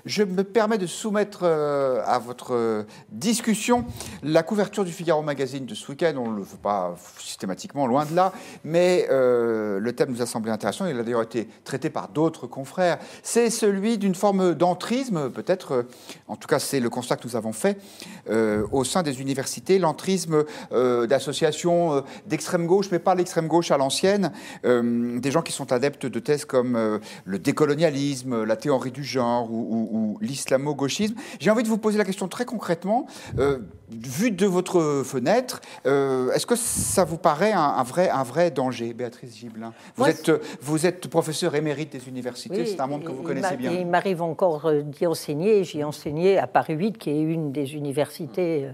Je me permets de soumettre à votre discussion la couverture du Figaro Magazine de ce week-end. On ne le fait pas systématiquement, loin de là, mais le thème nous a semblé intéressant. Il a d'ailleurs été traité par d'autres confrères. C'est celui d'une forme d'entrisme, peut-être, en tout cas c'est le constat que nous avons fait, au sein des universités, l'entrisme d'associations d'extrême gauche, mais pas l'extrême gauche à l'ancienne, des gens qui sont adeptes de thèses comme le décolonialisme, la théorie du genre ou l'islamo-gauchisme. J'ai envie de vous poser la question très concrètement. Vu de votre fenêtre, est-ce que ça vous paraît un vrai danger, Béatrice Gibelin? Vous êtes professeur émérite des universités, oui, c'est un monde que vous connaissez bien. Il m'arrive encore d'y enseigner. J'ai enseigné à Paris 8, qui est une des universités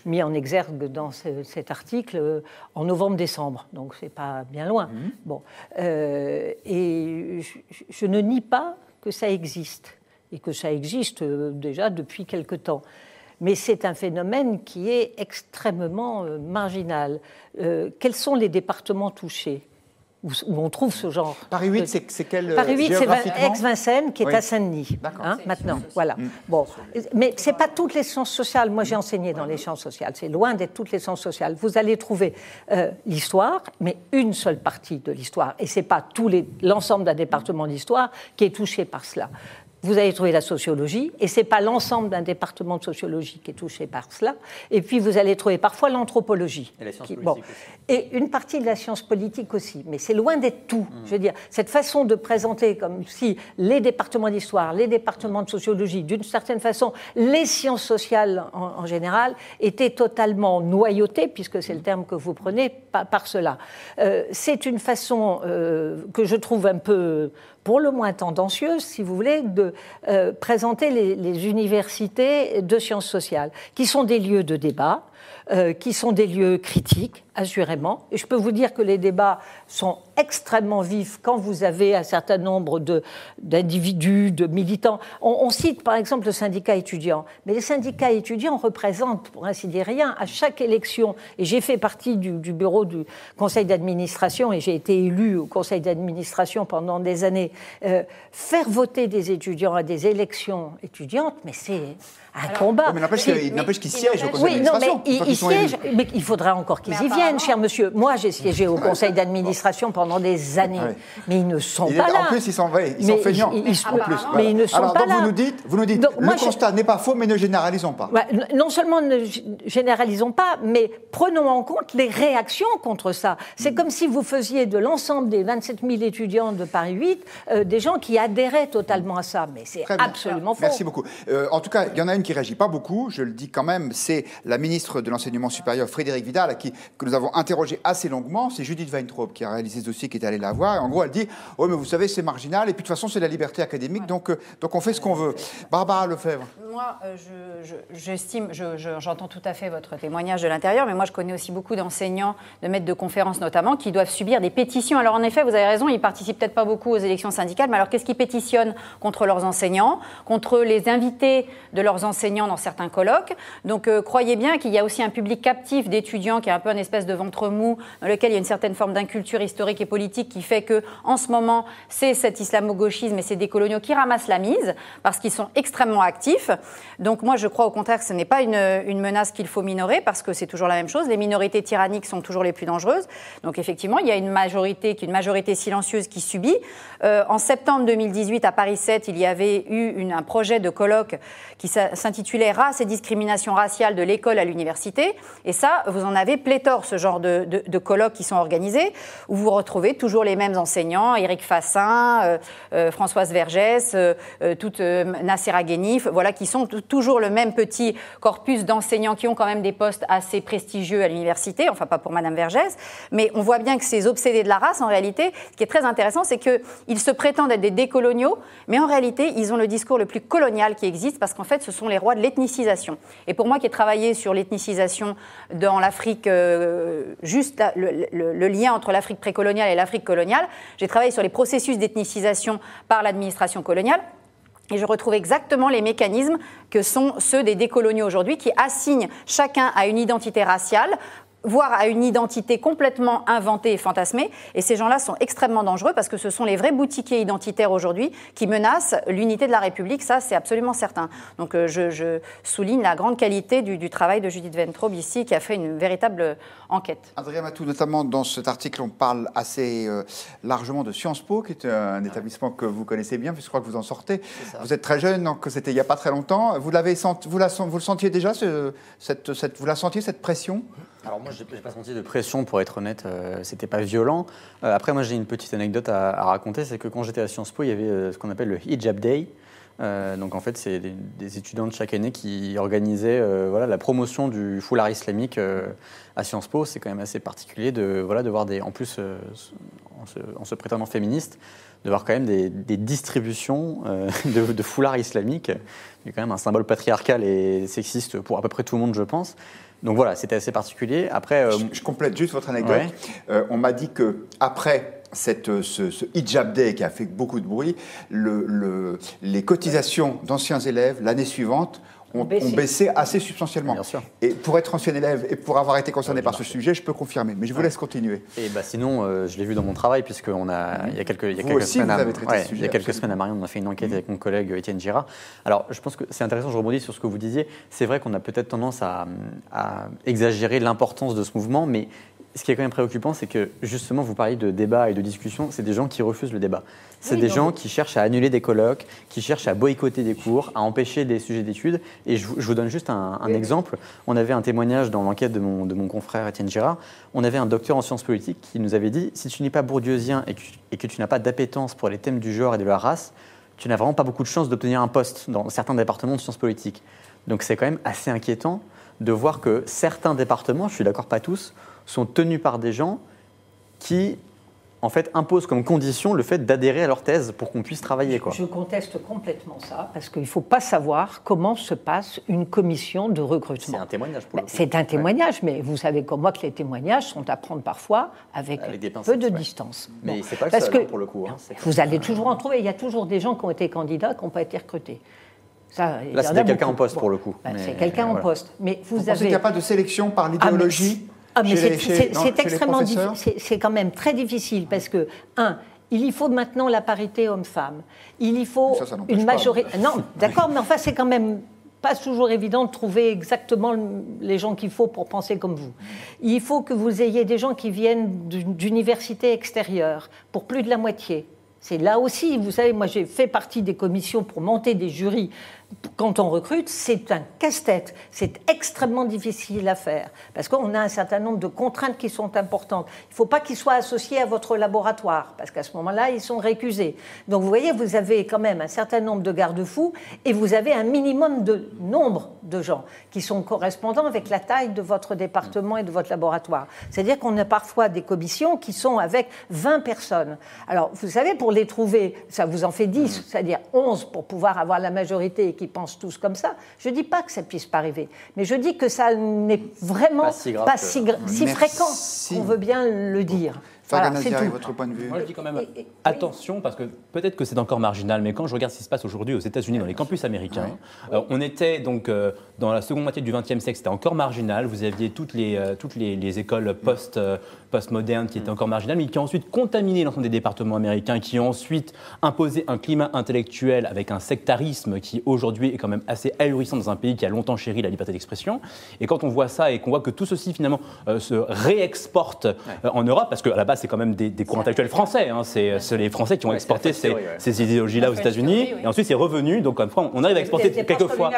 mises en exergue dans cet article, en novembre-décembre. Donc, c'est pas bien loin. Bon. Et je ne nie pas que ça existe, et que ça existe déjà depuis quelque temps. Mais c'est un phénomène qui est extrêmement marginal. Quels sont les départements touchés où on trouve ce genre? Paris 8, c'est quel Paris 8, c'est Aix-Vincennes, qui est à Saint-Denis, maintenant. Voilà. Bon. Mais ce n'est pas toutes les sciences sociales. Moi, j'ai enseigné dans les sciences sociales. C'est loin d'être toutes les sciences sociales. Vous allez trouver l'histoire, mais une seule partie de l'histoire. Et ce n'est pas l'ensemble d'un département d'histoire qui est touché par cela. Vous allez trouver la sociologie, et ce n'est pas l'ensemble d'un département de sociologie qui est touché par cela. Et puis, vous allez trouver parfois l'anthropologie. Et la science politique aussi. Et une partie de la science politique aussi. Mais c'est loin d'être tout. Je veux dire, cette façon de présenter comme si les départements d'histoire, les départements de sociologie, d'une certaine façon, les sciences sociales en général, étaient totalement noyautés, puisque c'est le terme que vous prenez, par cela. C'est une façon que je trouve un peu, pour le moins tendancieuse, si vous voulez, de présenter les universités de sciences sociales, qui sont des lieux de débat, qui sont des lieux critiques, assurément. Et je peux vous dire que les débats sont extrêmement vifs quand vous avez un certain nombre d'individus, de militants. On cite par exemple le syndicat étudiant, mais les syndicats étudiants représentent, pour ainsi dire, rien à chaque élection. Et j'ai fait partie du bureau du conseil d'administration et j'ai été élue au conseil d'administration pendant des années. Faire voter des étudiants à des élections étudiantes, mais c'est un combat. Mais n'empêche qu'ils siègent au conseil d'administration. Oui, non, mais ils siègent, mais il faudra encore qu'ils y viennent, cher monsieur. Moi, j'ai siégé au conseil d'administration pendant des années, mais ils ne sont pas là. En plus, ils sont feignants. Mais ils ne sont pas là. Vous nous dites, donc, le constat n'est pas faux, mais ne généralisons pas. Non seulement ne généralisons pas, mais prenons en compte les réactions contre ça. C'est comme si vous faisiez de l'ensemble des 27 000 étudiants de Paris 8 des gens qui adhéraient totalement à ça. Mais c'est absolument faux. Merci beaucoup. En tout cas, il y en a une qui ne réagit pas beaucoup, je le dis quand même, c'est la ministre de l'Enseignement supérieur, Frédérique Vidal, que nous avons interrogée assez longuement. C'est Judith Weintraub qui a réalisé ce dossier, qui est allée la voir. Et en gros, elle dit « Oui, mais vous savez, c'est marginal, et puis de toute façon, c'est la liberté académique, donc on fait ce qu'on veut. » Barbara Lefebvre. Moi, j'estime, j'entends tout à fait votre témoignage de l'intérieur, mais moi, je connais aussi beaucoup d'enseignants, de maîtres de conférences notamment, qui doivent subir des pétitions. Alors, en effet, vous avez raison, ils ne participent peut-être pas beaucoup aux élections syndicales, mais alors, qu'est-ce qu'ils pétitionnent contre leurs enseignants, contre les invités de leurs enseignants dans certains colloques? Donc, croyez bien qu'il y a aussi un public captif d'étudiants qui est un peu une espèce de ventre mou, dans lequel il y a une certaine forme d'inculture historique et politique qui fait que, en ce moment, c'est cet islamo-gauchisme et ces décoloniaux qui ramassent la mise, parce qu'ils sont extrêmement actifs. Donc moi, je crois au contraire que ce n'est pas une menace qu'il faut minorer, parce que c'est toujours la même chose. Les minorités tyranniques sont toujours les plus dangereuses. Donc effectivement, il y a une majorité qui est une majorité silencieuse qui subit. En septembre 2018, à Paris 7, il y avait eu un projet de colloque qui s'intitulait « Race et discrimination raciale de l'école à l'université ». Et ça, vous en avez pléthore, ce genre de colloques qui sont organisés, où vous retrouvez toujours les mêmes enseignants, Éric Fassin, Françoise Vergès, Nassera Guenif, voilà, qui sont toujours le même petit corpus d'enseignants qui ont quand même des postes assez prestigieux à l'université, enfin pas pour Madame Vergès, mais on voit bien que ces obsédés de la race, en réalité, ce qui est très intéressant, c'est qu'ils se prétendent être des décoloniaux, mais en réalité, ils ont le discours le plus colonial qui existe, parce qu'en fait, ce sont les rois de l'ethnicisation. Et pour moi qui ai travaillé sur l'ethnicisation dans l'Afrique, juste le lien entre l'Afrique précoloniale et l'Afrique coloniale, j'ai travaillé sur les processus d'ethnicisation par l'administration coloniale. Et je retrouve exactement les mécanismes que sont ceux des décoloniaux aujourd'hui, qui assignent chacun à une identité raciale, voire à une identité complètement inventée et fantasmée. Et ces gens-là sont extrêmement dangereux parce que ce sont les vrais boutiquiers identitaires aujourd'hui qui menacent l'unité de la République. Ça, c'est absolument certain. Donc je souligne la grande qualité du travail de Judith Wentrob ici, qui a fait une véritable enquête. Andrea Matou, notamment dans cet article, on parle assez largement de Sciences Po, qui est un établissement que vous connaissez bien, puisque je crois que vous en sortez. Vous êtes très jeune, donc c'était il n'y a pas très longtemps. Vous le sentiez déjà, vous la sentiez, cette pression ? Alors moi, je n'ai pas senti de pression, pour être honnête, c'était pas violent. Après, moi, j'ai une petite anecdote à raconter, c'est que quand j'étais à Sciences Po, il y avait ce qu'on appelle le Hijab Day. Donc en fait, c'est des étudiants de chaque année qui organisaient la promotion du foulard islamique à Sciences Po. C'est quand même assez particulier de voir en plus, en se prétendant féministe, de voir quand même des distributions de foulards islamiques. C'est quand même un symbole patriarcal et sexiste pour à peu près tout le monde, je pense. Donc voilà, c'était assez particulier. Après, je complète juste votre anecdote. Ouais. On m'a dit qu'après ce Hijab Day qui a fait beaucoup de bruit, les cotisations d'anciens élèves l'année suivante ont baissé assez substantiellement. Bien sûr. Et pour être ancien élève et pour avoir été concerné par ce sujet, je peux confirmer. Mais je vous laisse continuer. Et sinon, je l'ai vu dans mon travail, puisqu'il y a quelques semaines à Marion, on a fait une enquête avec mon collègue Étienne Girard. Alors, je pense que c'est intéressant, je rebondis sur ce que vous disiez. C'est vrai qu'on a peut-être tendance à exagérer l'importance de ce mouvement, mais ce qui est quand même préoccupant, c'est que justement, vous parliez de débat et de discussion, c'est des gens qui refusent le débat. C'est des gens qui cherchent à annuler des colloques, qui cherchent à boycotter des cours, à empêcher des sujets d'études. Et je vous donne juste un exemple. On avait un témoignage dans l'enquête de mon confrère Étienne Girard. On avait un docteur en sciences politiques qui nous avait dit « Si tu n'es pas bourdieusien et que tu n'as pas d'appétence pour les thèmes du genre et de la race, tu n'as vraiment pas beaucoup de chances d'obtenir un poste dans certains départements de sciences politiques. » Donc c'est quand même assez inquiétant de voir que certains départements, je suis d'accord pas tous, sont tenus par des gens qui, en fait, imposent comme condition le fait d'adhérer à leur thèse pour qu'on puisse travailler. Je conteste complètement ça, parce qu'il ne faut pas savoir comment se passe une commission de recrutement. C'est un témoignage pour le coup. C'est un témoignage, mais vous savez comme moi que les témoignages sont à prendre parfois avec peu de distance. Mais c'est pas le seul, pour le coup. Vous allez toujours en trouver. Il y a toujours des gens qui ont été candidats qui n'ont pas été recrutés. Ça, là, c'était quelqu'un en poste pour le coup. C'est quelqu'un en poste. Mais vous pensez qu'il n'y a pas de sélection par l'idéologie ? C'est extrêmement difficile. C'est quand même très difficile parce que, il y faut maintenant la parité homme-femme. Il y faut une majorité. Non, d'accord, mais enfin, c'est quand même pas toujours évident de trouver exactement les gens qu'il faut pour penser comme vous. Il faut que vous ayez des gens qui viennent d'universités extérieures, pour plus de la moitié. C'est là aussi, vous savez, moi j'ai fait partie des commissions pour monter des jurys. Quand on recrute, c'est un casse-tête. C'est extrêmement difficile à faire parce qu'on a un certain nombre de contraintes qui sont importantes. Il ne faut pas qu'ils soient associés à votre laboratoire parce qu'à ce moment-là, ils sont récusés. Donc vous voyez, vous avez quand même un certain nombre de garde-fous et vous avez un minimum de nombre de gens qui sont correspondants avec la taille de votre département et de votre laboratoire. C'est-à-dire qu'on a parfois des commissions qui sont avec 20 personnes. Alors, vous savez, pour les trouver, ça vous en fait 10, c'est-à-dire 11 pour pouvoir avoir la majorité et qui pensent tous comme ça. Je ne dis pas que ça ne puisse pas arriver, mais je dis que ça n'est vraiment pas si fréquent qu'on veut bien le dire. Voilà, c'est tout. Votre point de vue. Moi, je dis quand même attention, parce que peut-être que c'est encore marginal, mais quand je regarde ce qui se passe aujourd'hui aux États-Unis, dans les campus américains, on était donc dans la seconde moitié du XXe siècle, c'était encore marginal. Vous aviez toutes les écoles post-modernes qui étaient encore marginales, mais qui ont ensuite contaminé l'ensemble des départements américains, qui ont ensuite imposé un climat intellectuel avec un sectarisme qui aujourd'hui est quand même assez ahurissant dans un pays qui a longtemps chéri la liberté d'expression. Et quand on voit ça et qu'on voit que tout ceci finalement se réexporte en Europe, parce qu'à la base c'est quand même des cours intellectuels français, c'est les Français qui ont exporté ces idéologies-là aux États-Unis, et ensuite c'est revenu, donc comme fois on arrive à exporter quelquefois.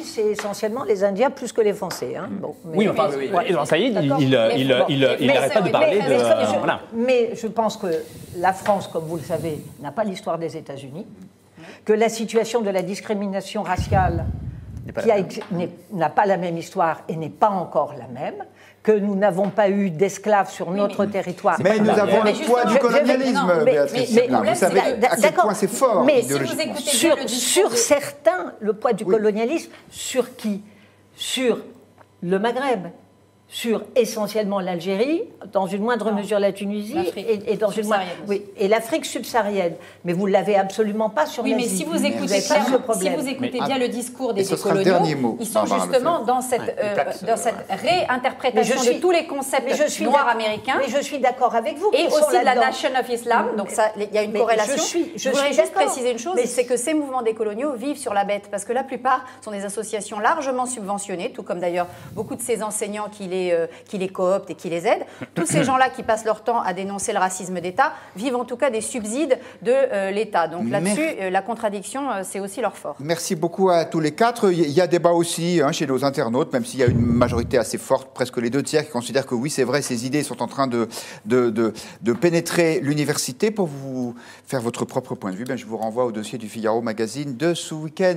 C'est essentiellement les Indiens plus que les Français. Bon, oui, enfin, ça y est, il n'arrête pas de parler de... Voilà. Mais je pense que la France, comme vous le savez, n'a pas l'histoire des États-Unis, que la situation de la discrimination raciale n'a pas la même histoire et n'est pas encore la même, que nous n'avons pas eu d'esclaves sur notre territoire. Mais nous avons le poids du colonialisme, Béatrice. Vous savez à quel point c'est fort. Mais sur certains, le poids du colonialisme, sur qui ? Sur le Maghreb, sur essentiellement l'Algérie, dans une moindre mesure la Tunisie et dans une moindre, et l'Afrique subsaharienne. Mais vous ne l'avez absolument pas sur l'Asie. Oui, mais si vous écoutez, bien le discours des décoloniaux, ils sont justement dans cette réinterprétation de tous les concepts noirs américains. Mais je suis d'accord avec vous. Et aussi de la Nation of Islam. Donc il y a une corrélation. Je voudrais juste préciser une chose, c'est que ces mouvements décoloniaux vivent sur la bête, parce que la plupart sont des associations largement subventionnées, tout comme d'ailleurs beaucoup de ces enseignants qui les cooptent et qui les aident. Tous ces gens-là qui passent leur temps à dénoncer le racisme d'État vivent en tout cas des subsides de l'État. Donc là-dessus, la contradiction, c'est aussi leur fort. Merci beaucoup à tous les quatre. Il y a débat aussi chez nos internautes, même s'il y a une majorité assez forte, presque les 2/3, qui considèrent que oui, c'est vrai, ces idées sont en train de pénétrer l'université. Pour vous faire votre propre point de vue, je vous renvoie au dossier du Figaro Magazine de ce week-end.